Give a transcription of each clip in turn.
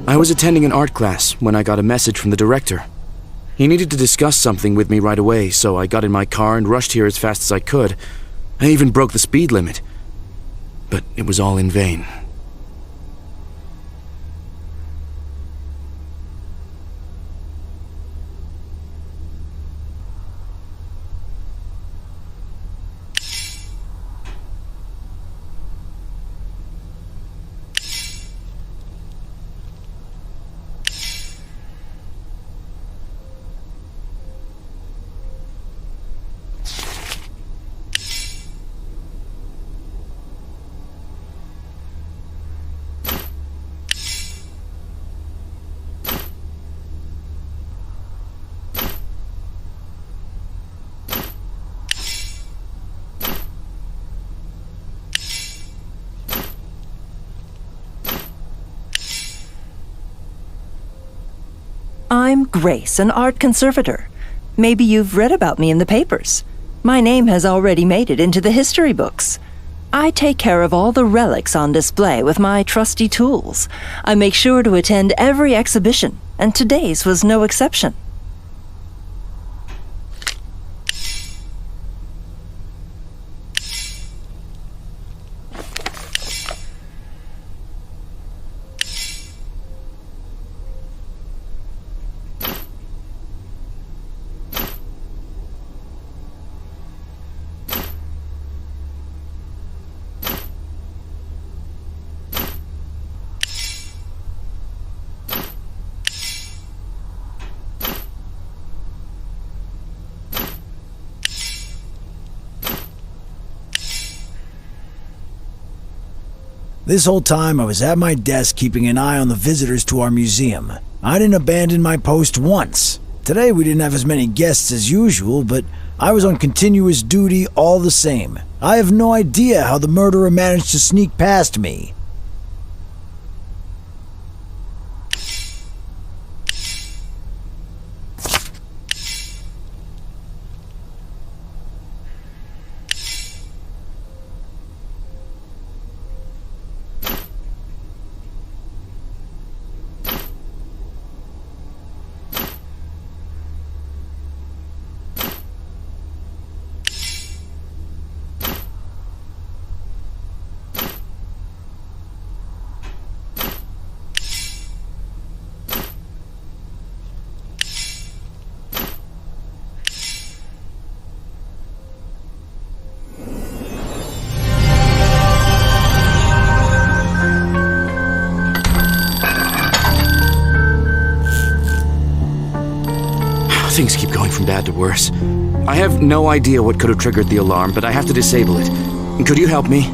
I was attending an art class when I got a message from the director. He needed to discuss something with me right away, so I got in my car and rushed here as fast as I could. I even broke the speed limit. But it was all in vain. I'm Grace, an art conservator. Maybe you've read about me in the papers. My name has already made it into the history books. I take care of all the relics on display with my trusty tools. I make sure to attend every exhibition, and today's was no exception. This whole time I was at my desk keeping an eye on the visitors to our museum. I didn't abandon my post once. Today we didn't have as many guests as usual, but I was on continuous duty all the same. I have no idea how the murderer managed to sneak past me. Things keep going from bad to worse. I have no idea what could have triggered the alarm, but I have to disable it. Could you help me?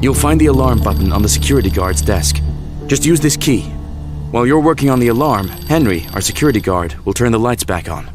You'll find the alarm button on the security guard's desk. Just use this key. While you're working on the alarm, Henry, our security guard, will turn the lights back on.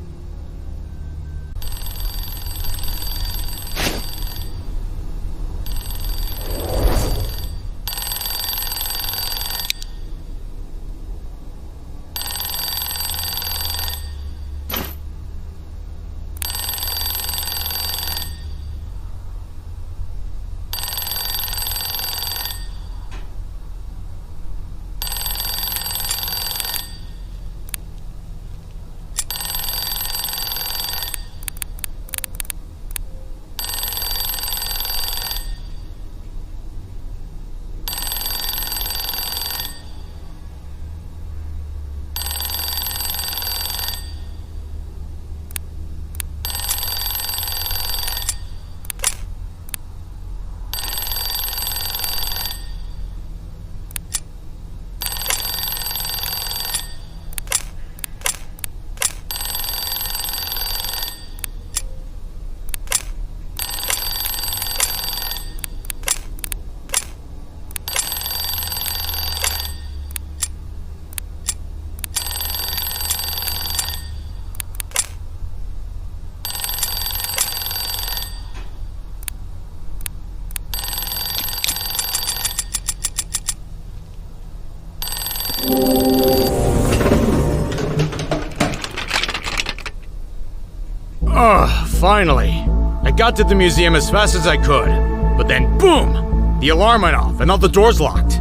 Finally. I got to the museum as fast as I could, but then boom! The alarm went off and all the doors locked.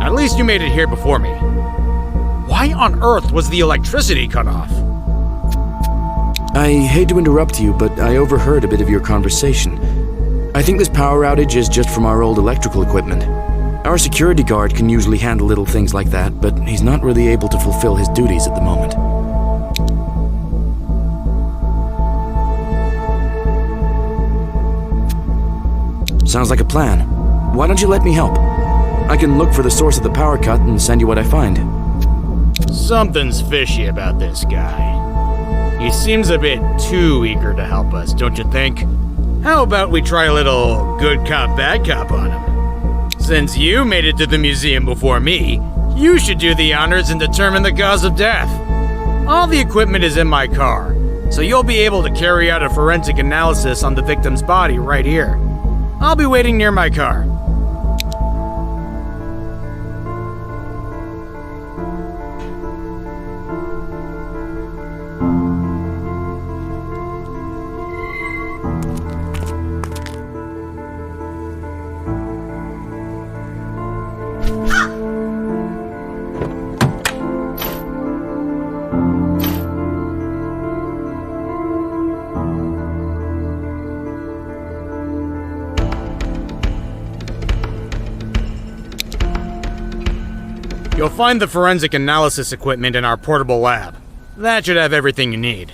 At least you made it here before me. Why on earth was the electricity cut off? I hate to interrupt you, but I overheard a bit of your conversation. I think this power outage is just from our old electrical equipment. Our security guard can usually handle little things like that, but he's not really able to fulfill his duties at the moment. Sounds like a plan. Why don't you let me help? I can look for the source of the power cut and send you what I find. Something's fishy about this guy. He seems a bit too eager to help us, don't you think? How about we try a little good cop, bad cop on him? Since you made it to the museum before me, you should do the honors and determine the cause of death. All the equipment is in my car, so you'll be able to carry out a forensic analysis on the victim's body right here. I'll be waiting near my car. You'll find the forensic analysis equipment in our portable lab. That should have everything you need.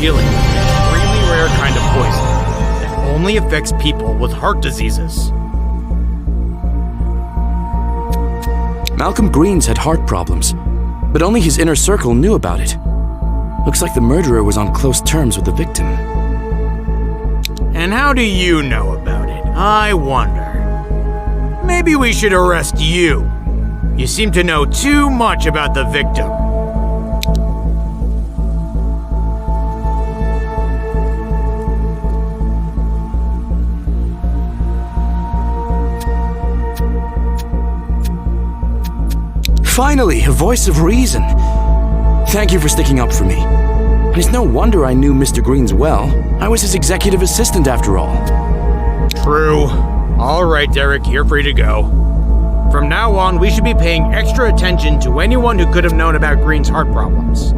dealing with an extremely rare kind of poison that only affects people with heart diseases. Malcolm Green's had heart problems, but only his inner circle knew about it. Looks like the murderer was on close terms with the victim. And how do you know about it, I wonder? Maybe we should arrest you. You seem to know too much about the victim. Finally, a voice of reason. Thank you for sticking up for me. And it's no wonder I knew Mr. Green's well. I was his executive assistant after all. True. All right, Derek, you're free to go. From now on, we should be paying extra attention to anyone who could have known about Green's heart problems.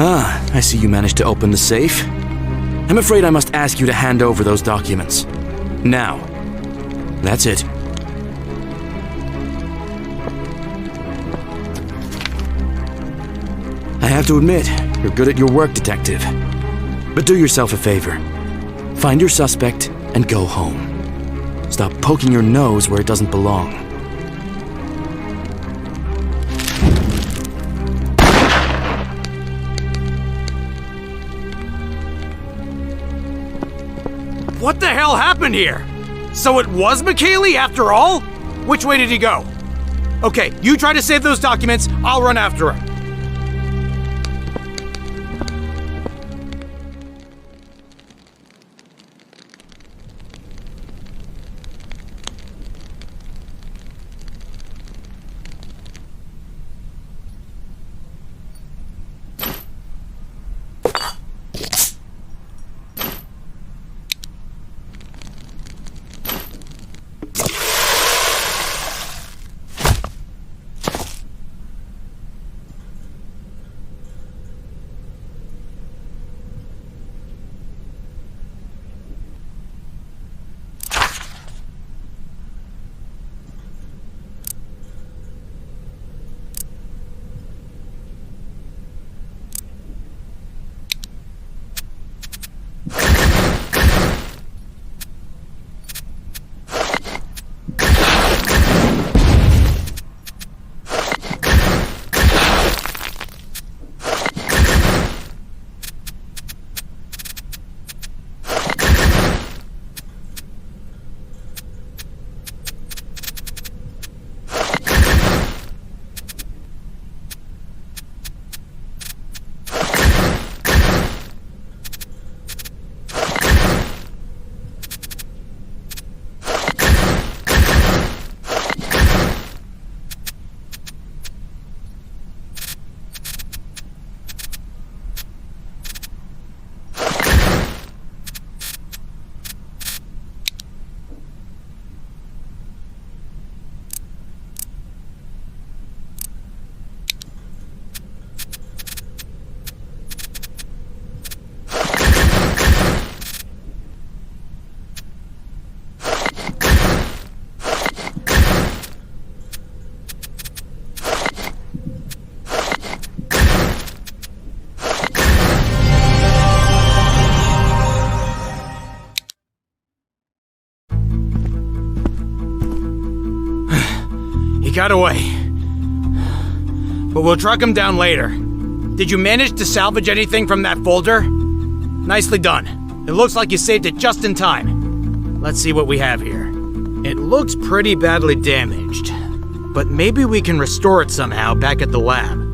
Ah, I see you managed to open the safe. I'm afraid I must ask you to hand over those documents. Now. That's it. I have to admit, you're good at your work, Detective. But do yourself a favor. Find your suspect and go home. Stop poking your nose where it doesn't belong. What the hell happened here? So it was McKaylee after all? Which way did he go? Okay, you try to save those documents, I'll run after him. got away. But we'll track him down later. Did you manage to salvage anything from that folder? Nicely done. It looks like you saved it just in time. Let's see what we have here. It looks pretty badly damaged, but maybe we can restore it somehow back at the lab.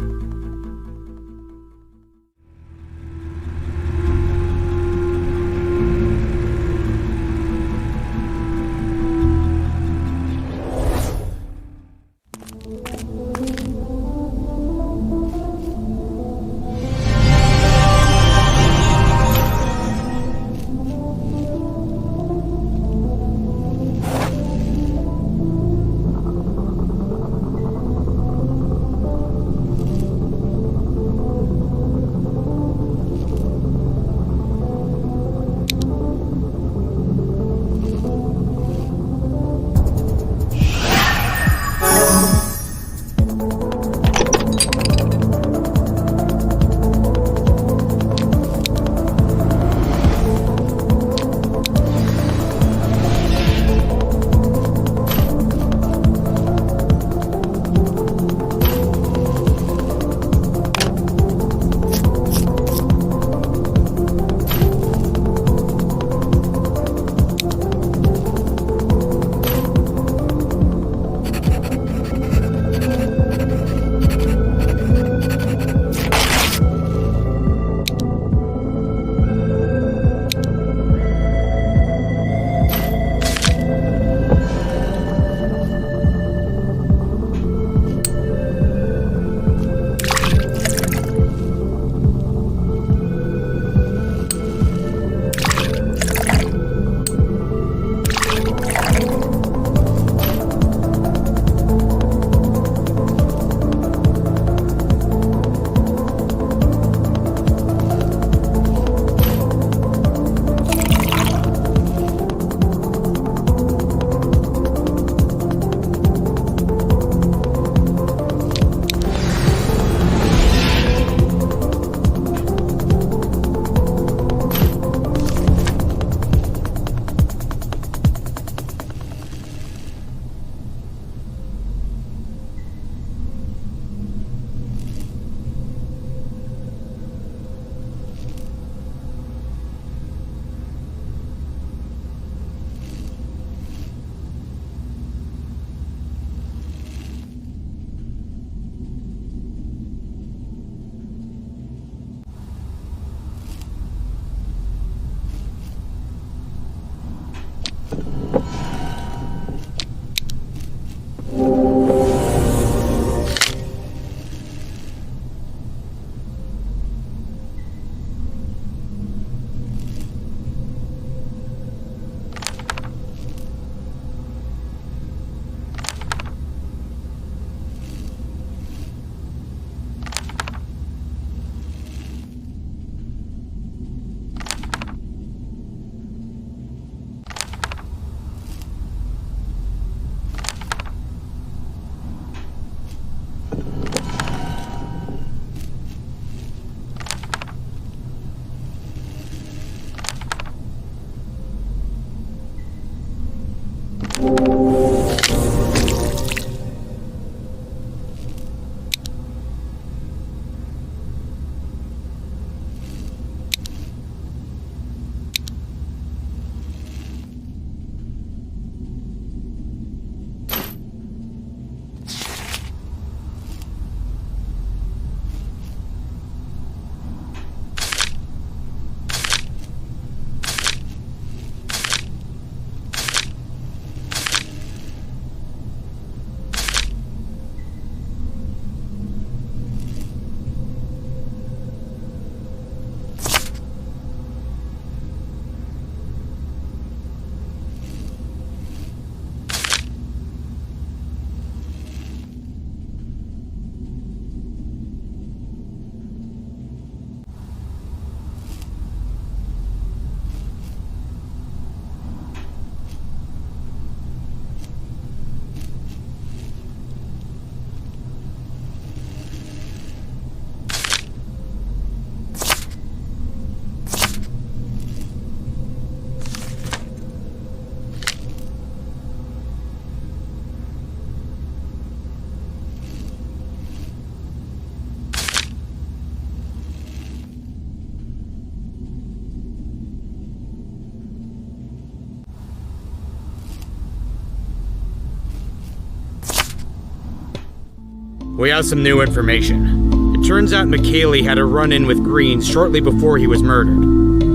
We have some new information. It turns out McKaylee had a run-in with Greens shortly before he was murdered.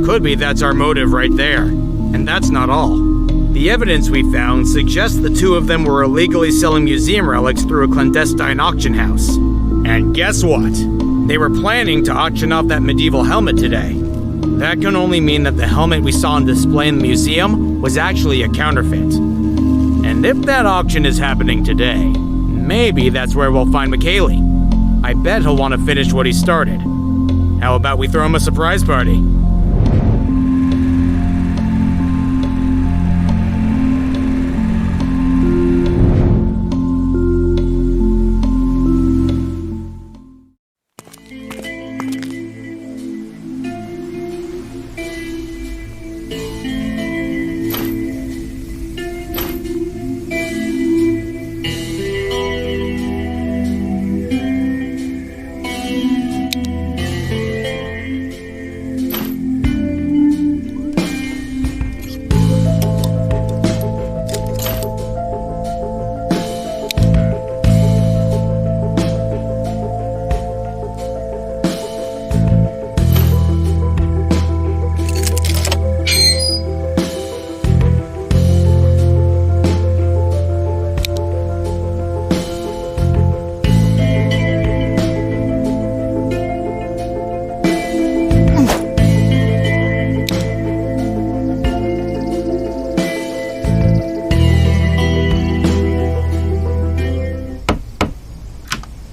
Could be that's our motive right there. And that's not all. The evidence we found suggests the two of them were illegally selling museum relics through a clandestine auction house. And guess what? They were planning to auction off that medieval helmet today. That can only mean that the helmet we saw on display in the museum was actually a counterfeit. And if that auction is happening today, maybe that's where we'll find McKaylee. I bet he'll want to finish what he started. How about we throw him a surprise party?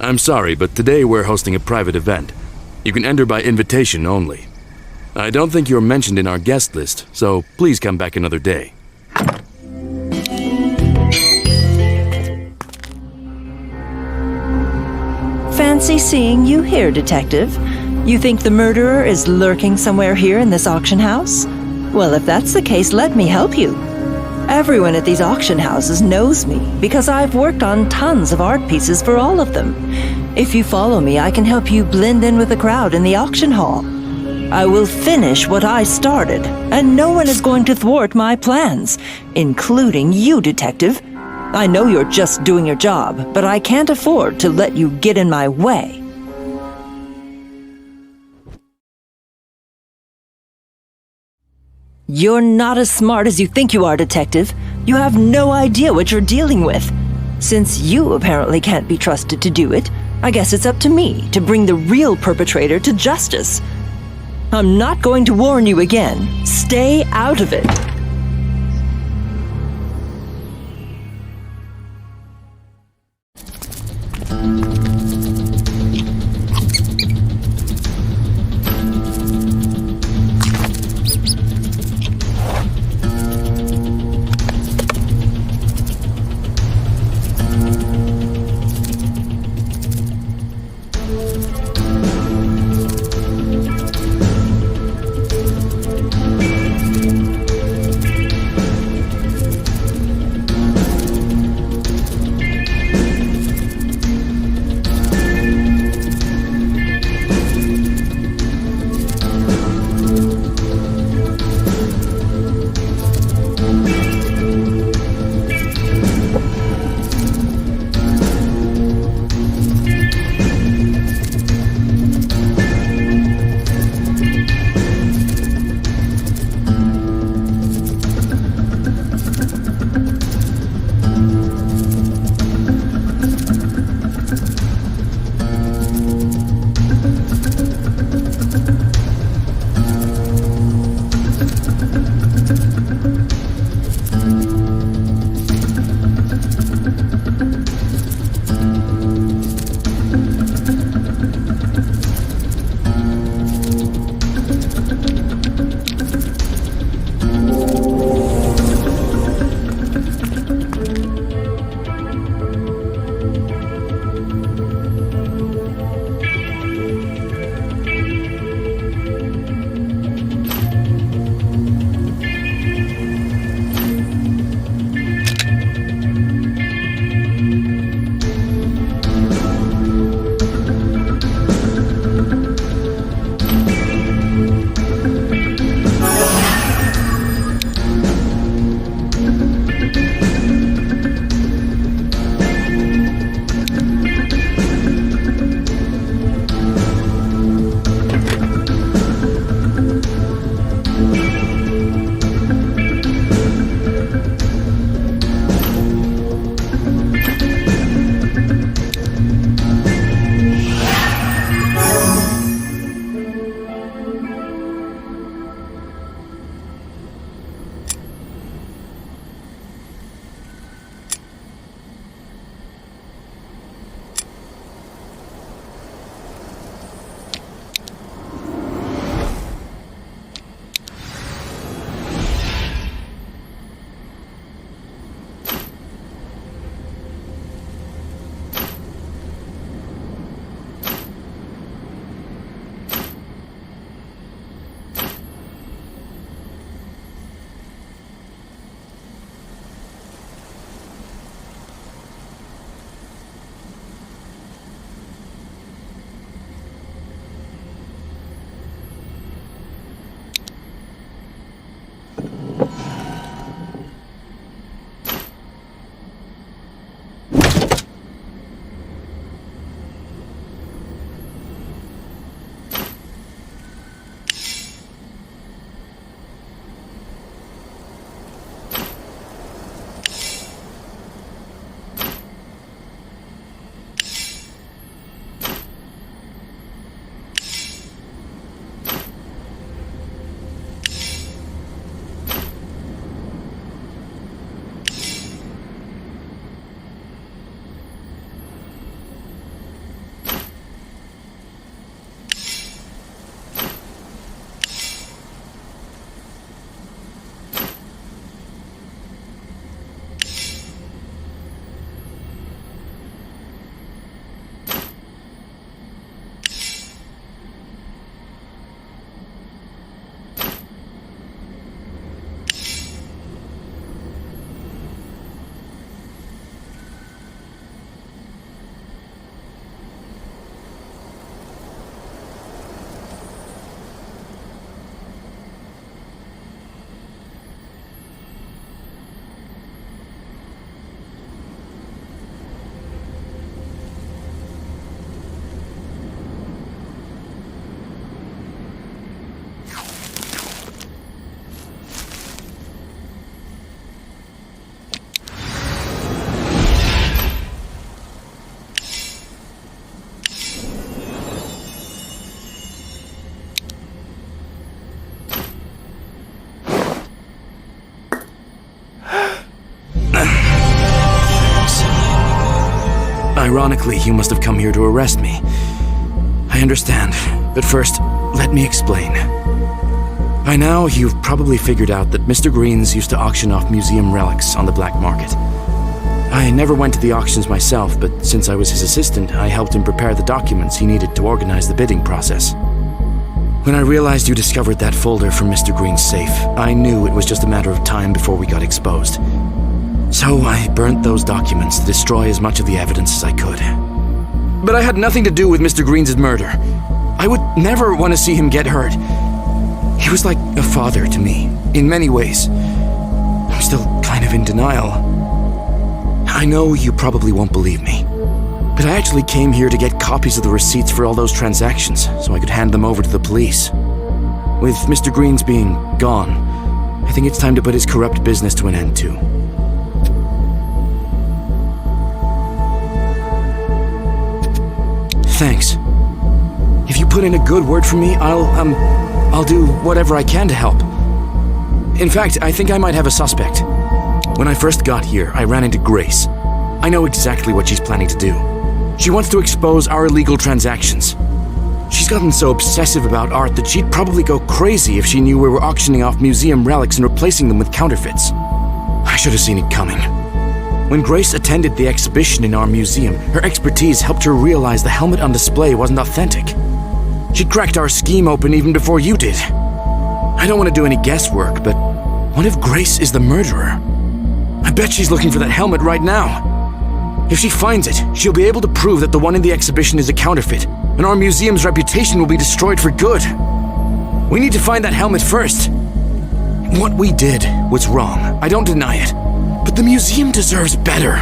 I'm sorry, but today we're hosting a private event. You can enter by invitation only. I don't think you're mentioned in our guest list, so please come back another day. Fancy seeing you here, Detective. You think the murderer is lurking somewhere here in this auction house? Well, if that's the case, let me help you. Everyone at these auction houses knows me because I've worked on tons of art pieces for all of them. If you follow me, I can help you blend in with the crowd in the auction hall. I will finish what I started, and no one is going to thwart my plans, including you, Detective. I know you're just doing your job, but I can't afford to let you get in my way. You're not as smart as you think you are, Detective. You have no idea what you're dealing with. Since you apparently can't be trusted to do it, I guess it's up to me to bring the real perpetrator to justice. I'm not going to warn you again. Stay out of it. Ironically, you must have come here to arrest me. I understand, but first, let me explain. By now, you've probably figured out that Mr. Greens used to auction off museum relics on the black market. I never went to the auctions myself, but since I was his assistant, I helped him prepare the documents he needed to organize the bidding process. When I realized you discovered that folder from Mr. Green's safe, I knew it was just a matter of time before we got exposed. So I burnt those documents to destroy as much of the evidence as I could. But I had nothing to do with Mr. Green's murder. I would never want to see him get hurt. He was like a father to me, in many ways. I'm still kind of in denial. I know you probably won't believe me, but I actually came here to get copies of the receipts for all those transactions so I could hand them over to the police. With Mr. Greens being gone, I think it's time to put his corrupt business to an end too. Thanks. If you put in a good word for me, I'll do whatever I can to help. In fact, I think I might have a suspect. When I first got here, I ran into Grace. I know exactly what she's planning to do. She wants to expose our illegal transactions. She's gotten so obsessive about art that she'd probably go crazy if she knew we were auctioning off museum relics and replacing them with counterfeits. I should have seen it coming. When Grace attended the exhibition in our museum, her expertise helped her realize the helmet on display wasn't authentic. She cracked our scheme open even before you did. I don't want to do any guesswork, but what if Grace is the murderer? I bet she's looking for that helmet right now. If she finds it, she'll be able to prove that the one in the exhibition is a counterfeit, and our museum's reputation will be destroyed for good. We need to find that helmet first. What we did was wrong, I don't deny it, but the museum deserves better.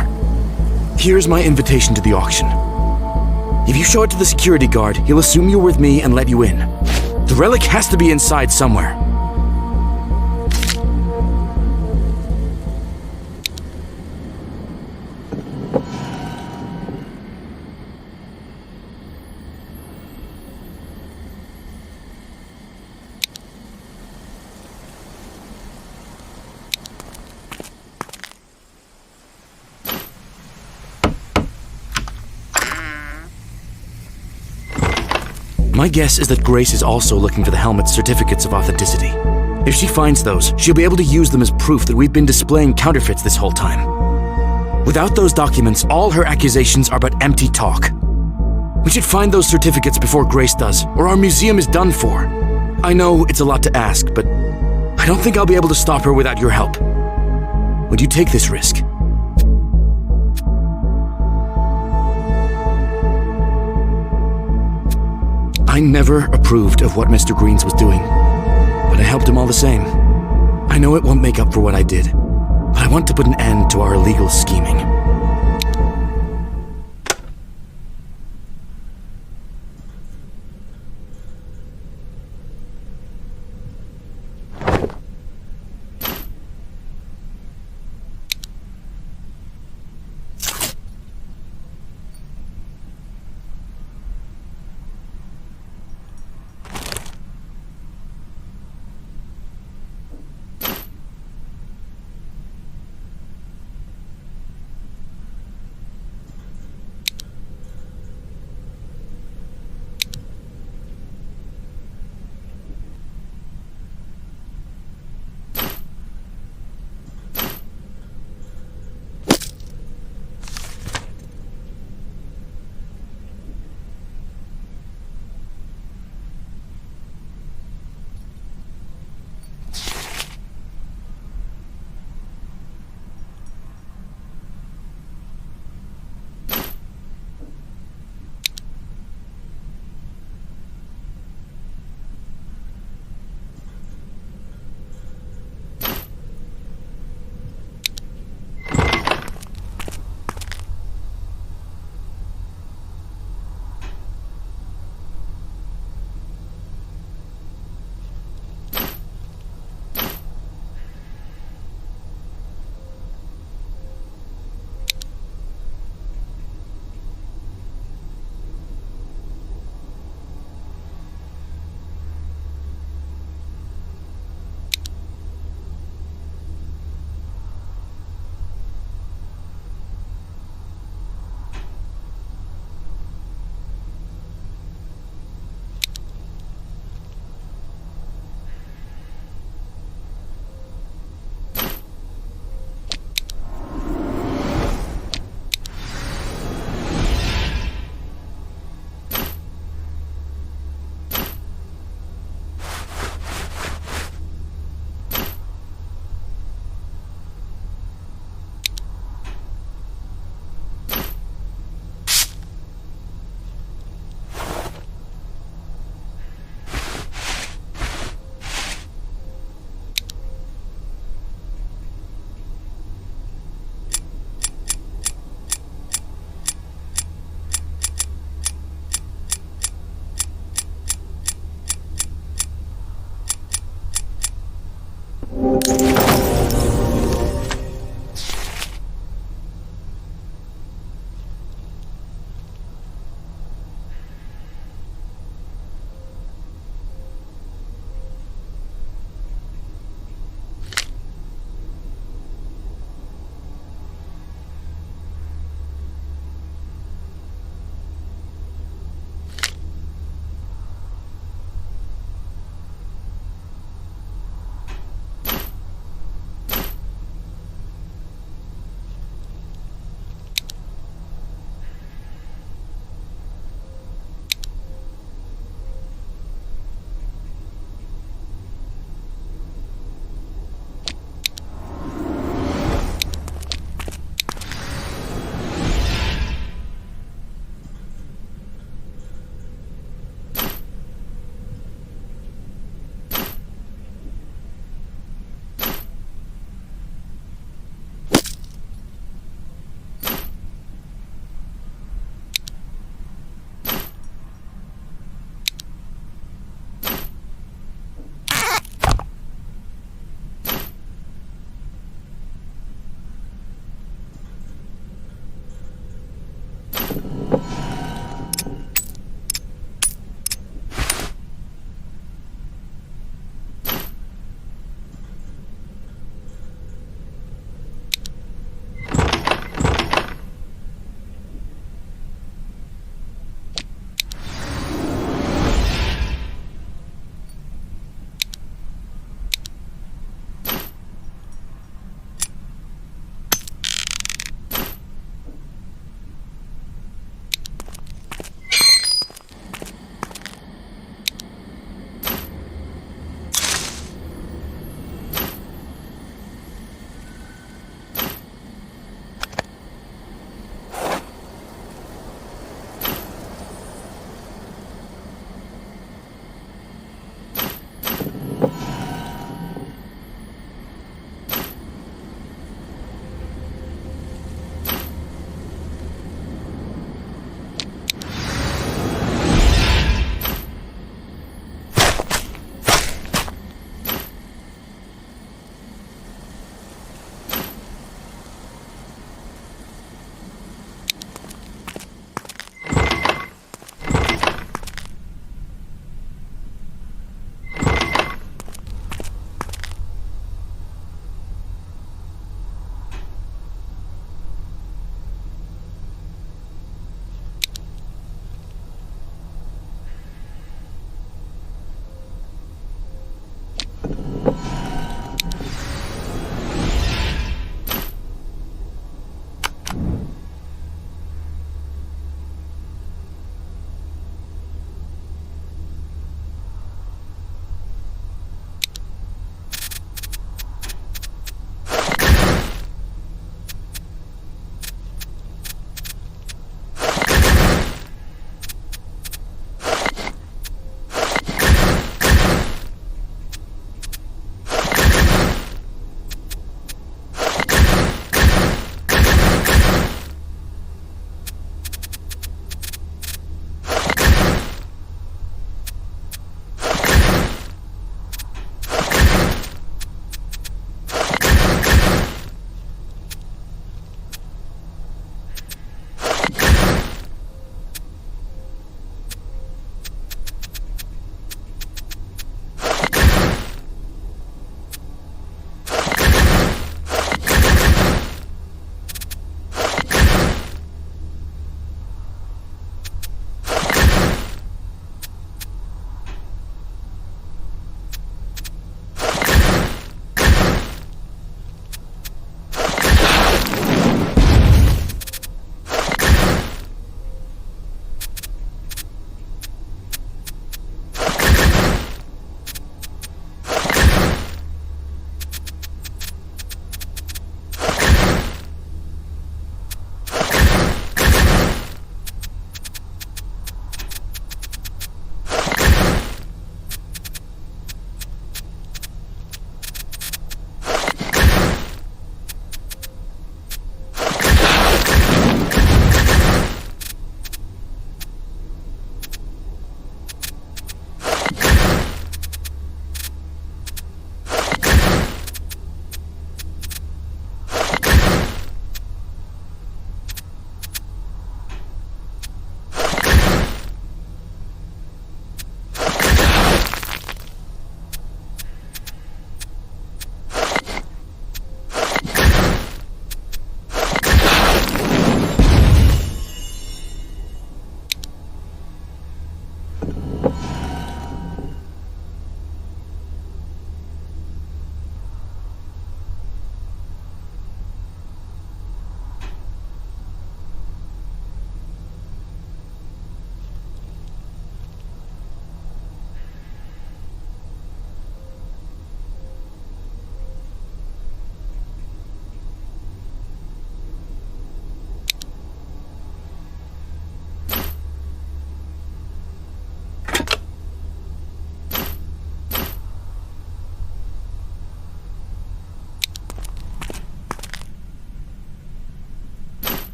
Here's my invitation to the auction. If you show it to the security guard, he'll assume you're with me and let you in. The relic has to be inside somewhere. My guess is that Grace is also looking for the helmet's certificates of authenticity. If she finds those, she'll be able to use them as proof that we've been displaying counterfeits this whole time. Without those documents, all her accusations are but empty talk. We should find those certificates before Grace does, or our museum is done for. I know it's a lot to ask, but I don't think I'll be able to stop her without your help. Would you take this risk? I never approved of what Mr. Greens was doing, but I helped him all the same. I know it won't make up for what I did, but I want to put an end to our illegal scheming.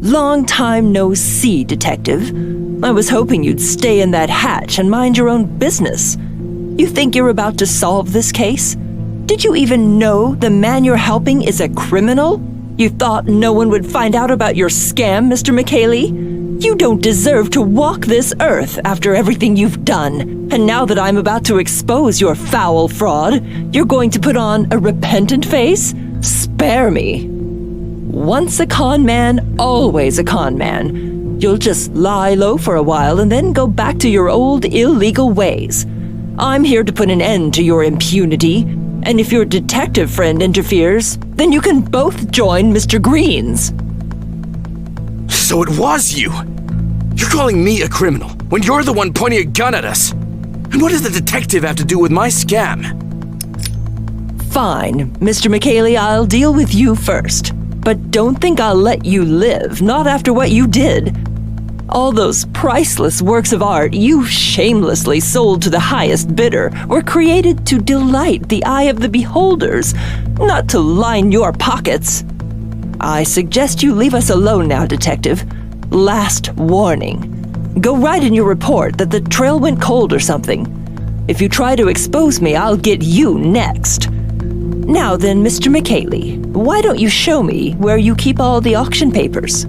Long time no see, Detective. I was hoping you'd stay in that hatch and mind your own business. You think you're about to solve this case? Did you even know the man you're helping is a criminal? You thought no one would find out about your scam, Mr. McKaylee? You don't deserve to walk this earth after everything you've done. And now that I'm about to expose your foul fraud, you're going to put on a repentant face? Spare me. Once a con man, always a con man. You'll just lie low for a while and then go back to your old illegal ways. I'm here to put an end to your impunity, and if your detective friend interferes, then you can both join Mr. Green's. So it was you! You're calling me a criminal when you're the one pointing a gun at us! And what does the detective have to do with my scam? Fine, Mr. McKaylee, I'll deal with you first. But don't think I'll let you live, not after what you did. All those priceless works of art you shamelessly sold to the highest bidder were created to delight the eye of the beholders, not to line your pockets. I suggest you leave us alone now, Detective. Last warning. Go write in your report that the trail went cold or something. If you try to expose me, I'll get you next. Now then, Mr. McKaylee, why don't you show me where you keep all the auction papers?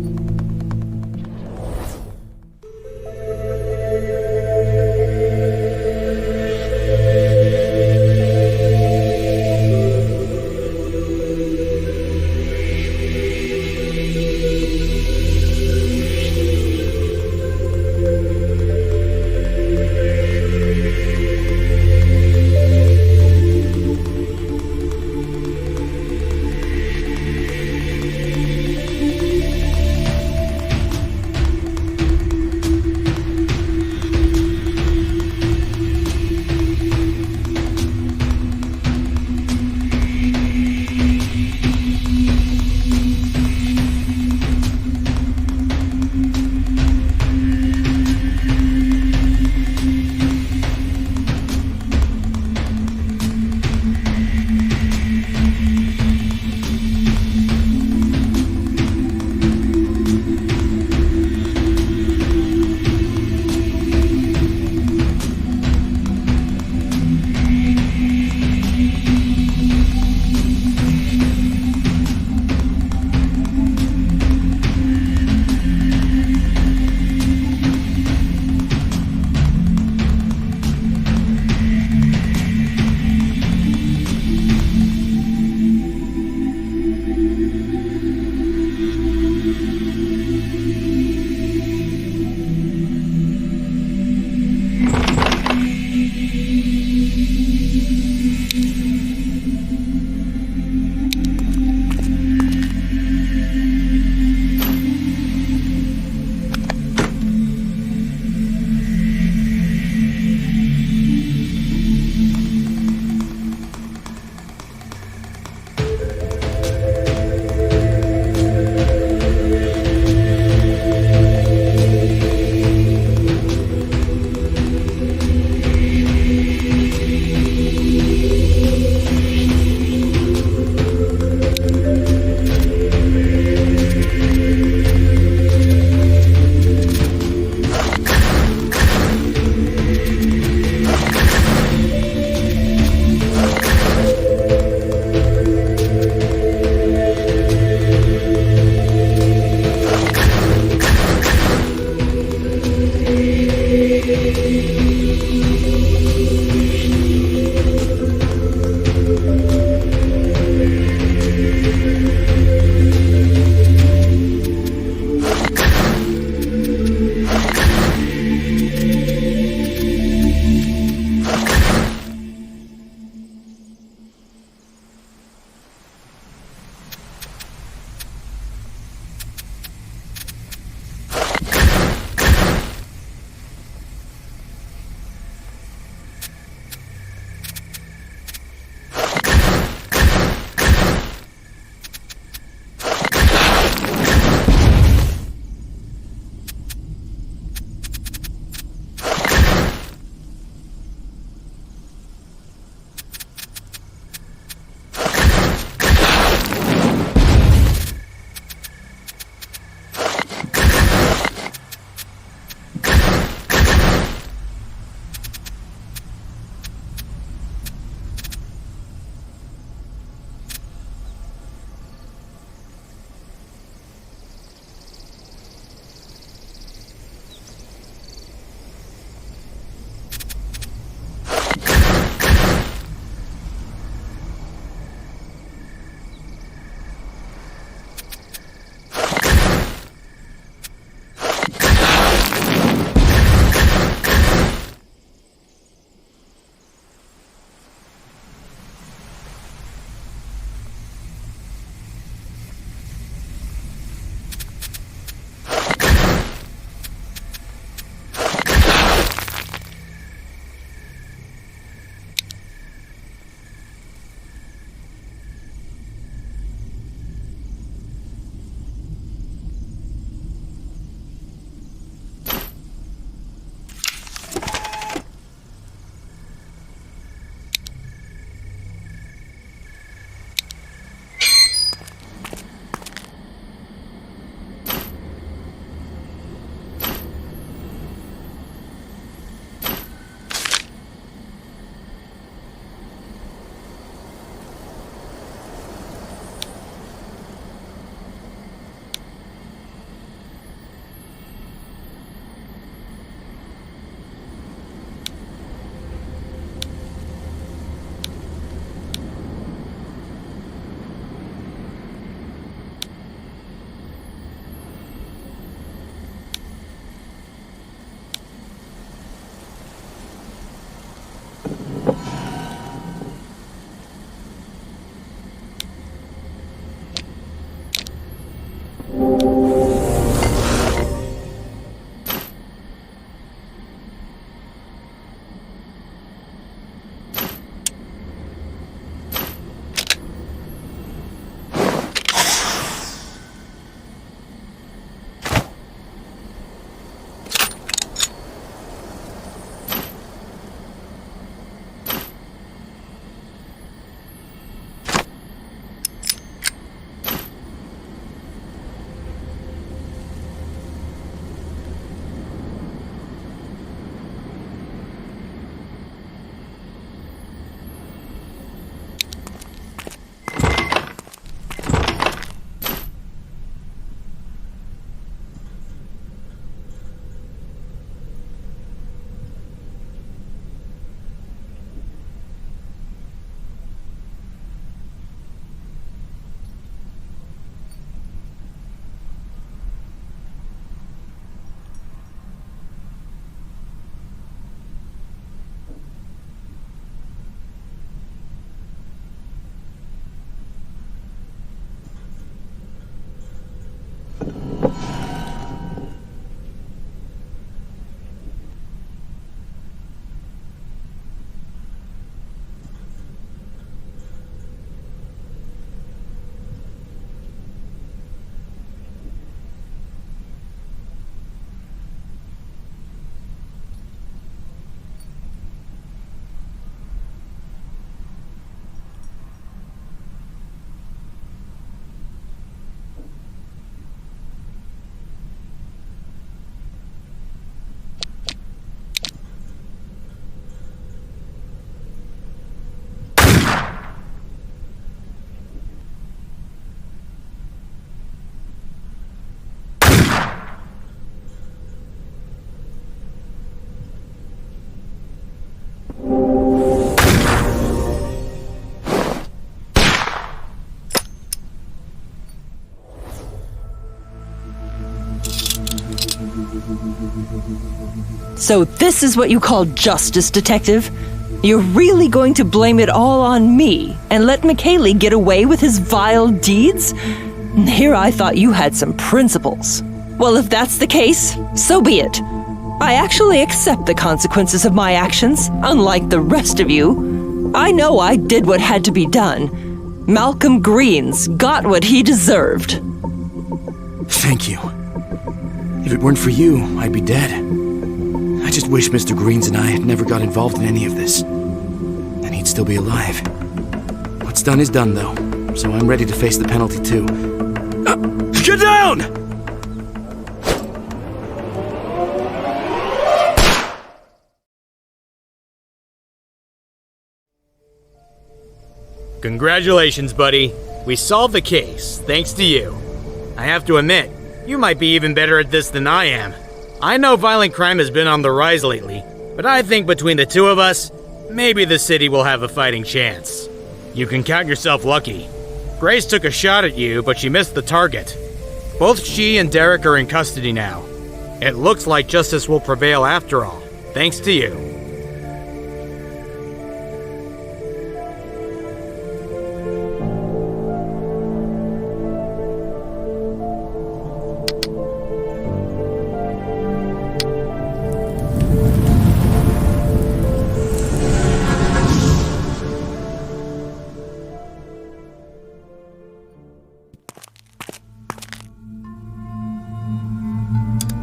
So this is what you call justice, Detective? You're really going to blame it all on me and let McKaylee get away with his vile deeds? Here I thought you had some principles. Well, if that's the case, so be it. I actually accept the consequences of my actions, unlike the rest of you. I know I did what had to be done. Malcolm Green's got what he deserved. Thank you. If it weren't for you, I'd be dead. I just wish Mr. Greens and I had never got involved in any of this. Then he'd still be alive. What's done is done, though, so I'm ready to face the penalty, too. Get down! Congratulations, buddy. We solved the case, thanks to you. I have to admit, you might be even better at this than I am. I know violent crime has been on the rise lately, but I think between the two of us, maybe the city will have a fighting chance. You can count yourself lucky. Grace took a shot at you, but she missed the target. Both she and Derek are in custody now. It looks like justice will prevail after all, thanks to you.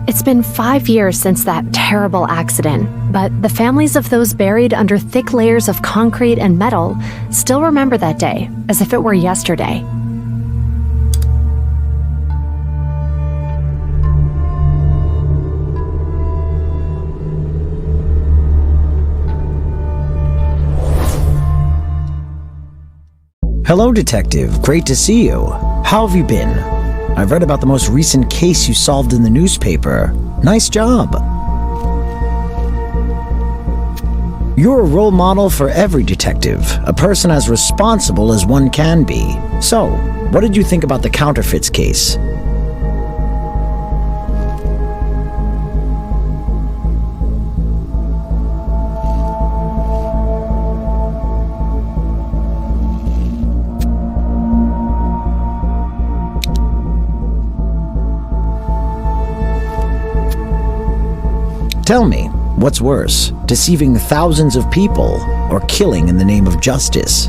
It's been 5 years since that terrible accident, but the families of those buried under thick layers of concrete and metal still remember that day as if it were yesterday. Hello, Detective. Great to see you. How have you been? I've read about the most recent case you solved in the newspaper. Nice job. You're a role model for every detective, a person as responsible as one can be. So, what did you think about the counterfeits case? Tell me, what's worse, deceiving thousands of people or killing in the name of justice?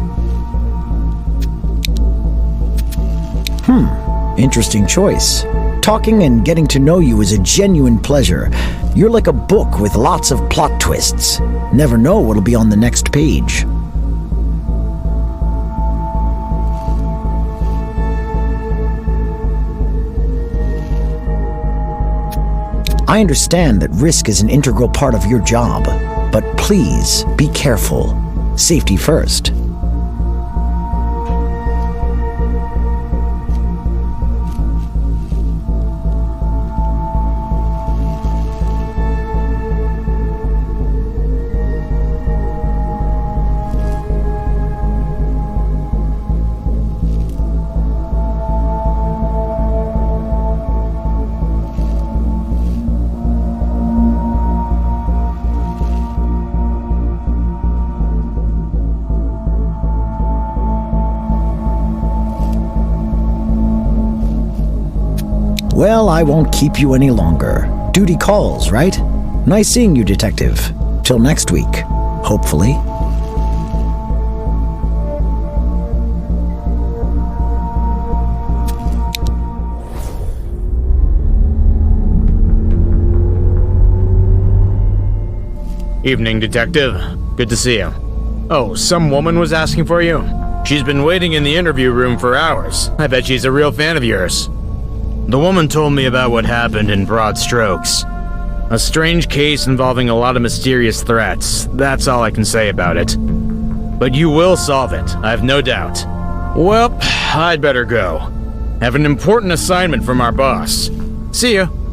Interesting choice. Talking and getting to know you is a genuine pleasure. You're like a book with lots of plot twists. Never know what'll be on the next page. I understand that risk is an integral part of your job, but please be careful. Safety first. Well, I won't keep you any longer. Duty calls, right? Nice seeing you, Detective. Till next week, hopefully. Evening, Detective. Good to see you. Oh, some woman was asking for you? She's been waiting in the interview room for hours. I bet she's a real fan of yours. The woman told me about what happened in broad strokes. A strange case involving a lot of mysterious threats. That's all I can say about it. But you will solve it, I have no doubt. Well, I'd better go. Have an important assignment from our boss. See you.